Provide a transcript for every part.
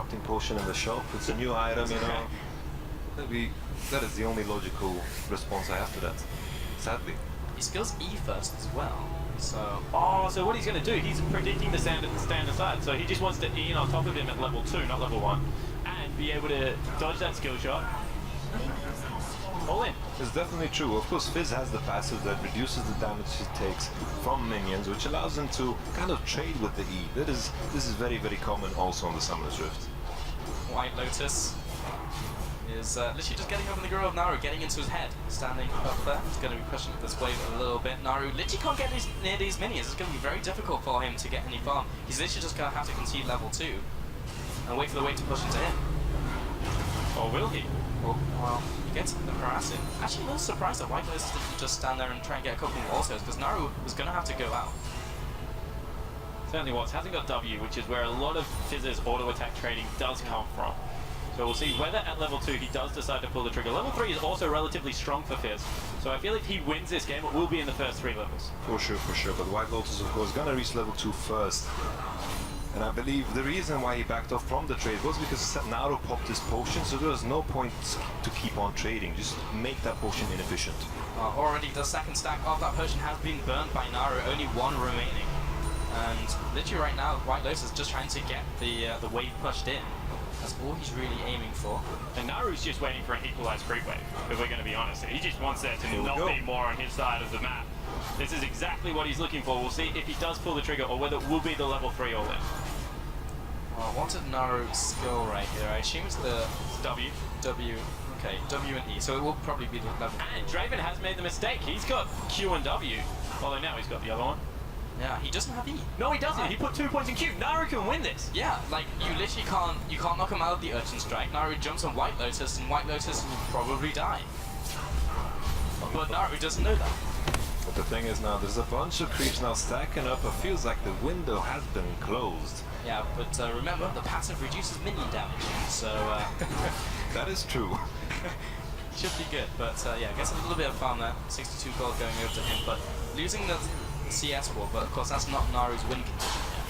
Corrupting Potion in the shop. It's a new item, you know. That is the only logical response I have to that, sadly. He skills E first as well. So so what he's going to do, he's predicting the stand aside. So he just wants to E on top of him at level 2, not level 1, and be able to dodge that skill shot. All in. It's definitely true. Of course, Fizz has the passive that reduces the damage he takes from minions, which allows him to kind of trade with the E. This is very, very common also on the Summoner's Rift. White Lotus is literally just getting over the grill of Naru, getting into his head, standing up there. He's going to be pushing this wave a little bit. Naru literally can't get near these minions. It's going to be very difficult for him to get any farm. He's literally just going to have to concede level 2 and wait for the wave to push into him. Or will he? Well, he gets the harassing. Actually, a little surprised that White Lotus didn't just stand there and try and get a couple of autos, because Naru was going to have to go out. Certainly was. Hasn't got W, which is where a lot of Fizz's auto attack trading does come from. So we'll see whether at level 2 he does decide to pull the trigger. Level 3 is also relatively strong for Fizz. So I feel if he wins this game, it will be in the first 3 levels. For sure. But White Lotus, of course, gonna reach level 2 first. And I believe the reason why he backed off from the trade was because Naru popped his potion, so there was no point to keep on trading. Just make that potion inefficient. Already the second stack of that potion has been burnt by Naru, only 1 remaining. And literally right now, White Lotus is just trying to get the wave pushed in. That's all he's really aiming for. And Naru's just waiting for an equalized creep wave, if we're going to be honest. He just wants there to not be more on his side of the map. This is exactly what he's looking for. We'll see if he does pull the trigger or whether it will be the level 3 all in. Well, I wanted Naru's skill right here. I assume it's the W. Okay, W and E, so it will probably be the level. And Draven has made the mistake. He's got Q and W, although now he's got the other one. Yeah, he doesn't have E. No, he doesn't. He put 2 points in Q. Naru can win this. Yeah, like you literally can't knock him out of the Urchin Strike. Naru jumps on White Lotus, and White Lotus will probably die. But Naru doesn't know that. But the thing is now, there's a bunch of creeps now stacking up. It feels like the window has been closed. Yeah, but remember, the passive reduces minion damage, so that is true. should be good. But yeah, gets a little bit of farm there. 62 gold going over to him, but losing the CS war, but of course that's not Naru's win condition yet.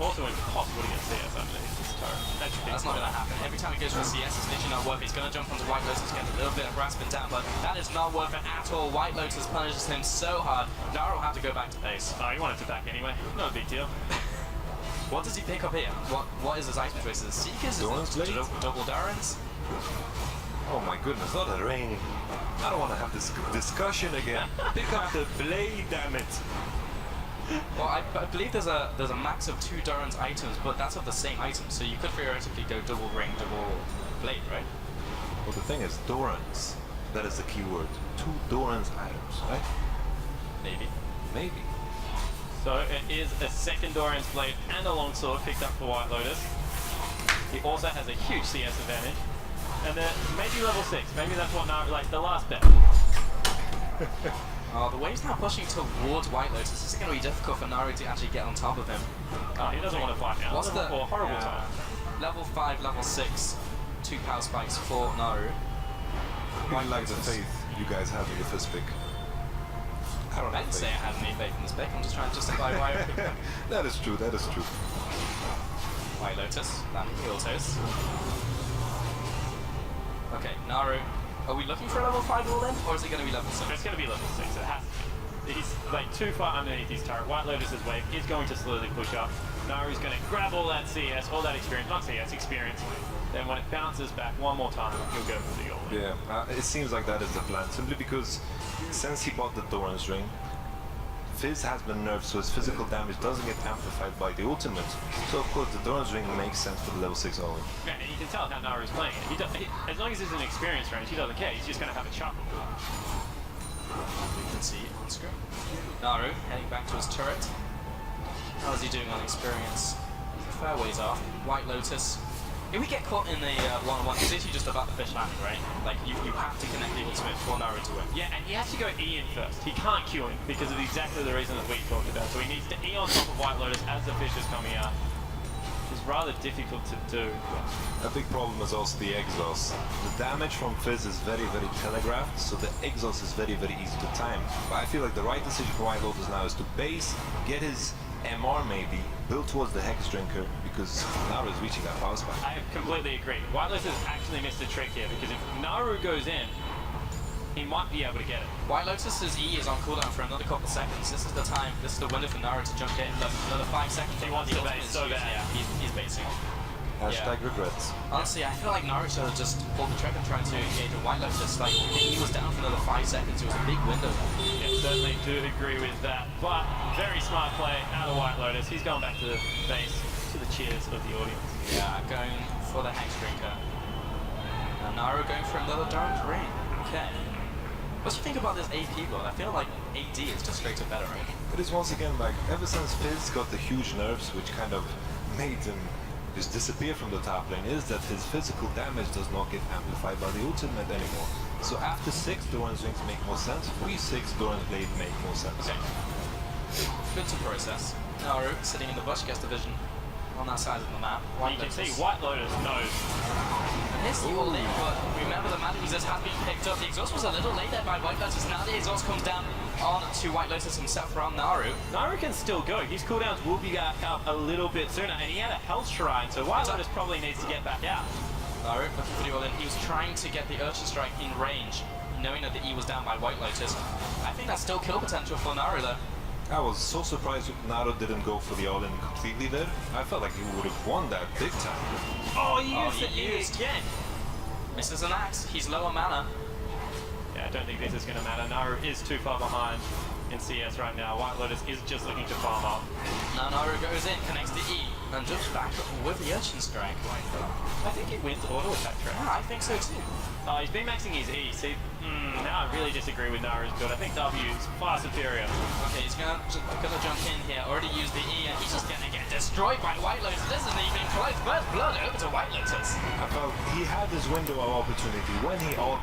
Also impossible to get CS underneath this turret. That's not going to happen. Every time he goes for a CS, it's literally not worth it. He's going to jump onto White Lotus, get a little bit of harassment down, but that is not worth it at all. White Lotus punishes him so hard. Naru will have to go back to base. Oh, he wanted to back anyway. No big deal. What does he pick up here? What is his item choice? Is it Seekers? Is it double Darrens? Oh my goodness, not a rain. I don't want to have this discussion again. Pick up the blade, damn it. Well, I believe there's a max of 2 Doran's items, but that's of the same item, so you could theoretically go double ring, double blade, right? Well, the thing is, Doran's. That is the key word. 2 Doran's items, right? Maybe. Maybe. So it is a second Doran's blade and a longsword picked up for White Lotus. He also has a huge CS advantage. And maybe level 6, maybe that's what Naru, like the last bet. The wave's now pushing towards White Lotus. This is going to be difficult for Naru to actually get on top of him. Oh, he doesn't want to fight now. What's the horrible time? Level 5, level 6, 2 power spikes for Naru. I like the faith you guys have in the Fizz pick. I don't didn't say I had any faith in this pick. I'm just trying to justify why I picked him. That is true, that is true. White Lotus, landing the autos. Okay, Naru. Are we looking for a level 5 all in, or is it going to be level 6? It's going to be level 6, it has to be. He's like too far underneath his turret. White Lotus's wave is going to slowly push up. Naru's going to grab all that CS, all that experience, not CS, experience. Then when it bounces back one more time, he'll go for the all-in. Yeah, it seems like that is the plan, simply because since he bought the Doran's ring, Fizz has been nerfed, so his physical damage doesn't get amplified by the ultimate. So of course the Doran's ring makes sense for the level 6 all-in. Yeah, and you can tell how Naru's playing it. As long as it's an experience range, he doesn't care. He's just going to have a chuckle. You can see on screen. Naru heading back to his turret. How is he doing on experience? He's a fair ways off. White Lotus. If we get caught in a one-on-one, it's literally just about the fish landing, right? Like, you have to connect the ultimate for Naru to win. Yeah, and he has to go E in first. He can't Q in because of exactly the reason that we talked about. So he needs to E on top of White Lotus as the fish is coming out. Which is rather difficult to do. A big problem is also the exhaust. The damage from Fizz is very, very telegraphed, so the exhaust is very, very easy to time. But I feel like the right decision for White Lotus now is to base, get his MR maybe, build towards the Hex Drinker, because Naru is reaching that power spike. I completely agree. White Lotus actually missed a trick here because if Naru goes in, he might be able to get it. White Lotus's E is on cooldown for another couple of seconds. This is the time, this is the window for Naru to jump in. Another 5 seconds. He wants to The base ultimate is so used. bad. Yeah, he's basing. Hashtag regrets. Honestly, I feel like Naru should have just pulled the trigger trying to engage a White Lotus. Like, he was down for another 5 seconds. It was a big window. Yeah, certainly do agree with that. But very smart play out of White Lotus. He's going back to the base to the cheers of the audience. Yeah, going for the Hex Drinker. And Naru going for another Dark Rain. Okay. What do you think about this AP build? I feel like AD is just straight up better, right? It is once again like, ever since Fizz got the huge nerfs, which kind of made him just disappear from the top lane, is that his physical damage does not get amplified by the ultimate anymore. So after 6, Doran's Wings make more sense. 3-6, Doran's Blade make more sense. Okay. Good to process. Naru sitting in the bush gets the vision on that side of the map. You can see White Lotus knows. Here's the all in, but remember the magic resist has been picked up. The exhaust was a little late there by White Lotus. Now the exhaust comes down on to White Lotus himself from Naru. Naru can still go. His cooldowns will be back up a little bit sooner, and he had a health shrine, so White Lotus probably needs to get back out. Naru looking for the all in. He was trying to get the Urchin Strike in range, knowing that the E was down by White Lotus. I think that's still kill potential for Naru though. I was so surprised Naru didn't go for the all-in completely there. I felt like he would have won that big time. Oh, he Oh, used he it used. again. Misses an axe. He's low on mana. Yeah, I don't think this is going to matter. Naru is too far behind in CS right now. White Lotus is just looking to farm up. Now Naru goes in, connects the E, and jumps back with the Urchin Strike. I think he wins auto attack track. Yeah, I think so too. He's been maxing his E. See, now I really disagree with Naru's build. I think W is far superior. Okay, he's gonna jump in here. Already used the E, and he's just gonna get destroyed by White Lotus. This isn't even close. First blood over to White Lotus. I felt he had his window of opportunity when he all